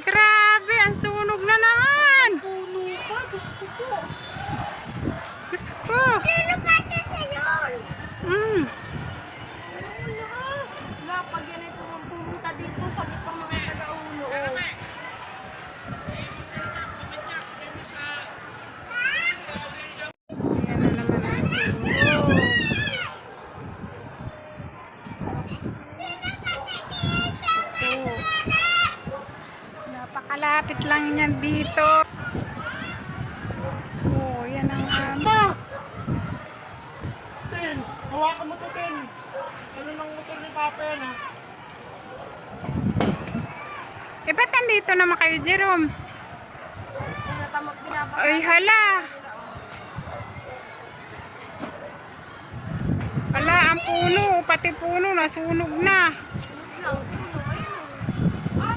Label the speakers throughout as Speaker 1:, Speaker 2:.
Speaker 1: Grabe, ang sunog na naman.
Speaker 2: Puno ka, Diyos ko po.
Speaker 1: Diyos ko.
Speaker 2: Sino ba ito sa'yon?
Speaker 1: Ang
Speaker 2: lakas. Wala, pag yan ay pumunta dito, sabi pa mga taga-ulo.
Speaker 1: Ayan na naman ang sunog. Napakalapit lang yan dito. Oh, yan ang
Speaker 2: Tin, hawakan mo to, Tin. Ano ng motor ni Papa yan, ha?
Speaker 1: Eh, ba't nandito naman kayo, Jerome?
Speaker 2: Tinatamag pinapa.
Speaker 1: Ay, hala. Hala, ang puno. Pati puno, nasunog na.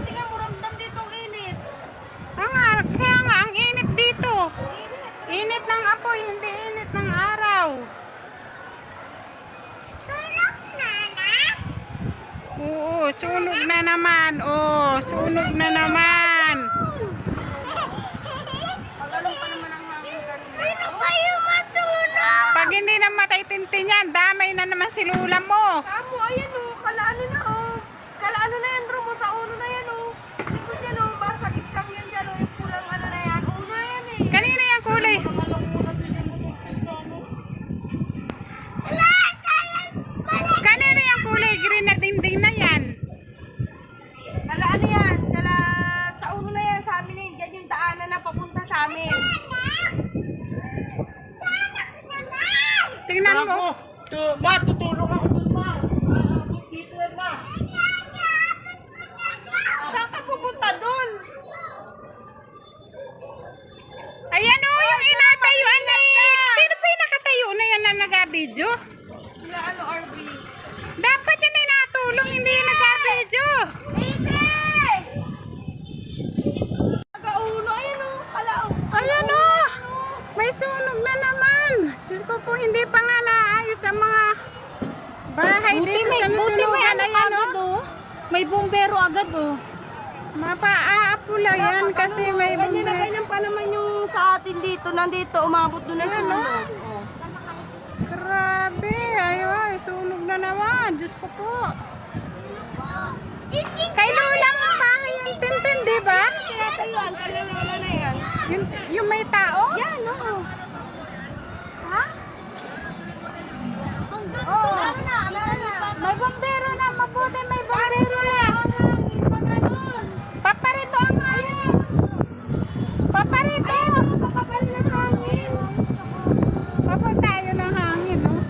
Speaker 2: Tingnan mo, ramdam dito ang init.
Speaker 1: Kaya nga, ang init dito. Init ng apoy, hindi init ng araw.
Speaker 2: Sunog na na?
Speaker 1: Oo, sunog na naman. Oh, sunog na naman.
Speaker 2: Pagalong pa naman ang hangin kanina. Sino kayo masunog?
Speaker 1: Pag hindi na matay-tintin yan, damay na naman si Lula mo.
Speaker 2: Amo, ayan o. Kalaano na o. Kalaano na yan, Romo. Sa uno na yan o. Likod yan o. Basa itlang yan dyan o. Yung pulang ano na yan. Uno yan eh.
Speaker 1: Kanina yung kulay. Kanina yung kulay green na dingding na yan.
Speaker 2: Kala ano yan? Kala sa uno na yan. Sa amin eh. Diyan yung daanan na papunta sa amin.
Speaker 1: Tingnan mo.
Speaker 2: Matutulong ako dun, ma. Dito yan, ma. Saan ka pupunta dun?
Speaker 1: Ayan o, yung inatayuan na sino pa yung nakatayo na yan na nag-video?
Speaker 2: Sila ano, RV.
Speaker 1: Dapat yan ay natulong, hindi yung nag-video.
Speaker 2: Taga-uno, ayan o. Kala o.
Speaker 1: Ayan o, may sunog na naman. Diyos ko po, hindi pa nga naayos ang mga bahay dito sa nasunugan. Ayan o.
Speaker 2: May bumbero agad o.
Speaker 1: Mapaapula yan kasi may
Speaker 2: Ganyan na
Speaker 1: bumbero.
Speaker 2: ganyan pa naman yung sa atin dito. Nandito, umabot doon na sunog.
Speaker 1: Grabe, ay, sunog na naman. Diyos ko po. Kay Lola mo bahay yung tintin, di ba?
Speaker 2: Tinatayuan, kalala na yan.
Speaker 1: Yung may tao?
Speaker 2: Yan, oo.
Speaker 1: Ha? Oo.
Speaker 2: Meron na, meron na.
Speaker 1: May bombero na, mabuti may bombero na. Paparito ang hangin. Paparito.
Speaker 2: Papagal na hangin.
Speaker 1: Papunta yun ang hangin, no?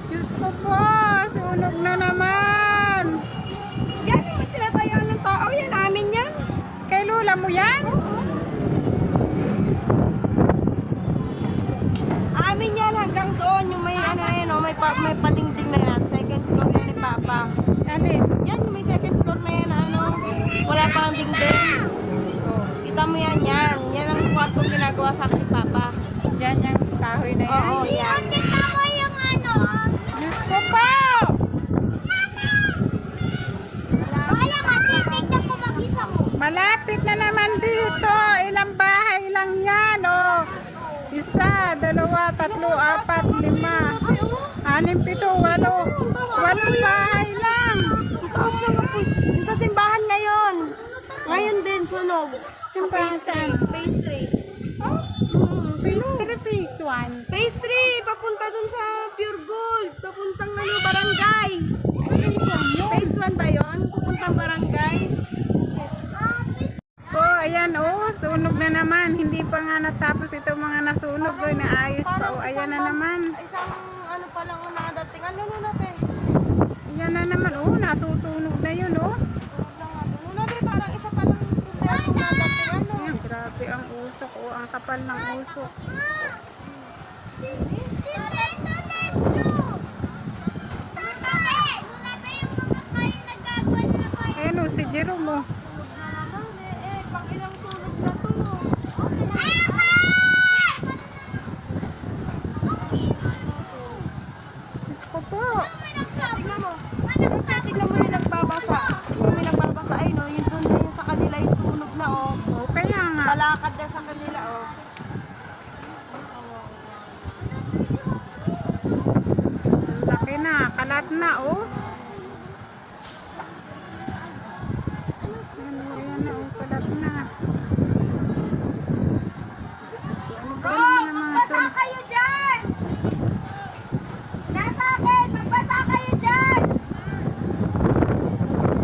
Speaker 1: Diyos ko po, sunog na naman.
Speaker 2: Yan, yung tinatayuan ng tao. Yan, amin yan.
Speaker 1: Kay Lola mo yan?
Speaker 2: Amin yan hanggang doon. Yung may ano na yan, may padingding na yan. Second floor yan ni Papa.
Speaker 1: Ano eh?
Speaker 2: Yan, yung may second floor na yan, ano. Wala pang dingding. Kita mo yan, yan. Yan ang kwarto ginagawa sa akin ni Papa.
Speaker 1: Yan yung kahoy na yan.
Speaker 2: Oo, yan. Tingnan mo yung ano.
Speaker 1: Diyos ko po!
Speaker 2: Wala ka, titignan ko mag-isa mo.
Speaker 1: Malapit na naman dito. Ilang bahay lang yan, oh. 1, 2, 3, 4, 5, 6, 7, 8, 8 bahay lang.
Speaker 2: Ang taas naman po. Yung sa simbahan ngayon. Ngayon din, sunog.
Speaker 1: Simbahan saan?
Speaker 2: Phase 3.
Speaker 1: Phase 1.
Speaker 2: Phase 3, papunta dun sa Pure Gold. Papuntang ano, barangay. Phase 1 ba yun? Papuntang barangay.
Speaker 1: Oh, ayan, oh, sunog na naman. Hindi pa nga natapos itong mga nasunog. Oh, naayos pa. Oh, ayan na naman.
Speaker 2: Isang ano pa lang nadating. Ano na pe?
Speaker 1: Ayan na naman. Oh, nasusunog na yun, oh.
Speaker 2: Sunog lang nga doon. Una pe, parang isa pa lang puntero nadating. Ano?
Speaker 1: Ayan, grabe ang usok. Oh, ang kapal ng usok.
Speaker 2: Si Tito Nedro!
Speaker 1: Ayan, oh, si Jerome, oh.
Speaker 2: Pang ilang sunog na to.
Speaker 1: Diyos ko po.
Speaker 2: Tignan mo. Tignan mo yung nagbabasa. Yung nagbabasa ay no, yun doon na yung sa kanila yung sunog na oh.
Speaker 1: O kaya nga.
Speaker 2: Malakad na sa kanila oh.
Speaker 1: Laki na, kalat na oh. Ayan na oh, kalat na.
Speaker 2: Oh, magbasa kayo dyan! Nasa akin, magbasa kayo dyan!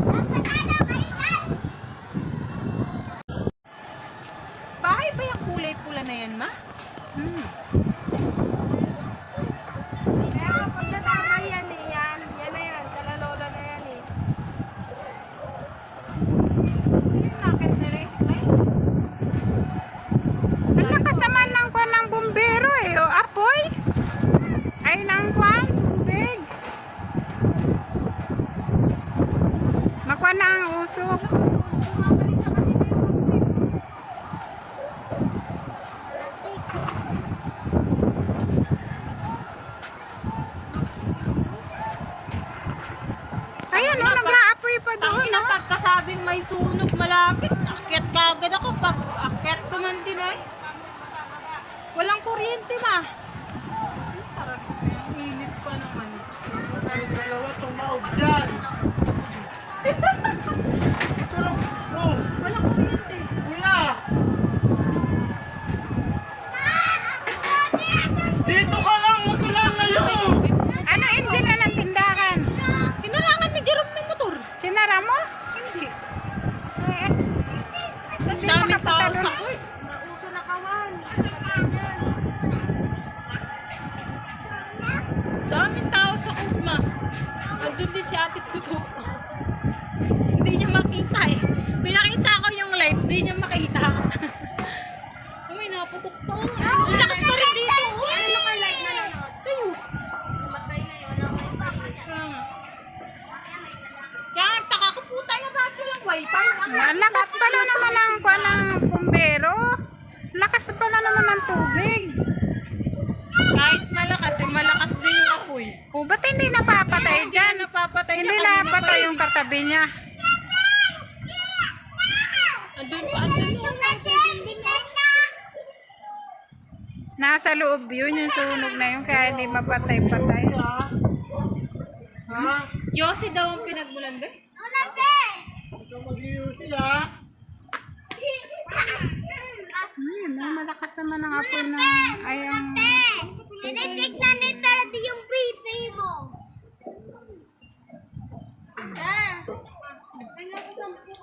Speaker 2: Magbasa na kayo dyan! Bahay ba yung kulay pula na yan, ma? Kaya kapag natangay yan eh, yan na yan, kalalola na yan eh. Yung nakit na race light.
Speaker 1: Ang lakas naman ng kwan ng bumbero eh. O apoy. Ay ng kwan, tubig. Nakwan na ang usok.
Speaker 2: Bumabalik sa kanila yung apoy.
Speaker 1: Ayan o, nag-aapoy pa doon.
Speaker 2: Ang
Speaker 1: No?
Speaker 2: pagkasabing may sunog malapit, akyat kagad ako. Pag akyat ko man din ay. Walang kuryente ma. Init pa naman.
Speaker 3: Ay, dalawa tumaog dyan. Oh,
Speaker 2: Walang kuryente.
Speaker 3: kuya! Dito ka lang, wag ka lang ngayon!
Speaker 1: Ano engine na ng tindahan?
Speaker 2: Kinalangan ni Jerome ng motor.
Speaker 1: Sinara mo?
Speaker 2: Hindi.
Speaker 1: Eh,
Speaker 2: Ang daming tao sa court. Nauso na kawan. Daming tao sa court ma. Andun din si Ate Tuto. Hindi niya makita eh. Pinakita ko yung live, hindi niya makita. Uy, naputok pa. Ang lakas pa rin dito. Ano ka live nanonood? Sa'yo. Matay na yun. Kaya taka ko puta na ba yung wifi?
Speaker 1: ang lakas pala naman ang kwan ng bumbero. Lakas pala naman ng tubig.
Speaker 2: Kahit malakas, eh, malakas din yung apoy.
Speaker 1: O, ba't hindi napapatay dyan?
Speaker 2: Napapatay
Speaker 1: Hindi
Speaker 2: niya kanina
Speaker 1: napatay
Speaker 2: pa
Speaker 1: yung
Speaker 2: eh.
Speaker 1: katabi niya.
Speaker 2: Andun pa, andun pa.
Speaker 1: Nasa loob yun, yung sunog na yun, kaya hindi mapatay-patay.
Speaker 3: Ha?
Speaker 2: Yossi daw ang pinagmulan ba?
Speaker 3: Huwag kang mag-iusi, ha?
Speaker 1: No, malakas naman ang apoy ng ayang...
Speaker 4: Tinitignan ni Tardy yung baby mo.
Speaker 2: Ah! Ay, napasampu